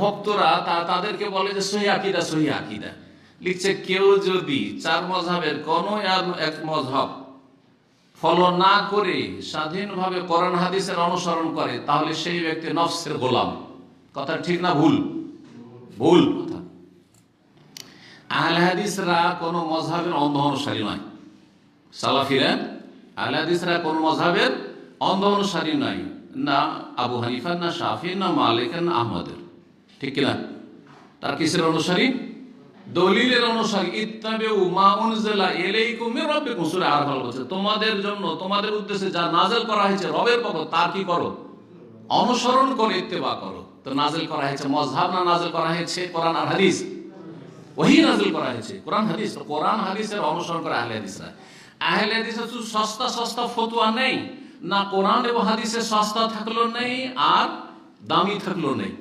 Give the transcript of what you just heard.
ভক্তরা তাদেরকে বলে যে সহি আকীদা সহি আকীদা। লিখছে কেউ যদি চার মযহাবের কোন এক মযহাব ফলো না করে স্বাধীনভাবে কোরআন হাদিসের অনুসরণ করে তাহলে সেই ব্যক্তি নফসের গোলাম। কথা ঠিক না ভুল? ভুল কথা। আহলে হাদিসরা কোন মযহাবের অন্ধ অনুসারী নয়। সালাফিরা আহলে হাদিসরা কোন মযহাবের অন্ধ অনুসারী নয়, না আবু হানিফা, না শাফি, না মালিক, না আহমদের। ঠিক কিনা? তার কিসের অনুসারী? দলিলের অনুসারী। ইত্তাবিউ মা উনজিলা ইলাইকুম মির রাব্বিকুম, সূরা আরফ বলছে তোমাদের জন্য, তোমাদের উদ্দেশ্যে যা নাযিল করা হয়েছে রবের পক্ষ, তার কি করো? অনুসরণ করে ইত্তেবা করো। তো নাযিল করা হয়েছে মযহাব না নাযিল করা হয়েছে কোরআন আর হাদিস? ওহী নাযিল করা হয়েছে কোরআন হাদিস। কোরআন হাদিসের অনুসরণ করে আহলে হাদিসরা। আহলে হাদিসের শুধু সস্তা সস্তা ফতোয়া নেই, না কোরআন এবং হাদিসের সস্তা থাকলো নেই আর দামি থাকলো নেই।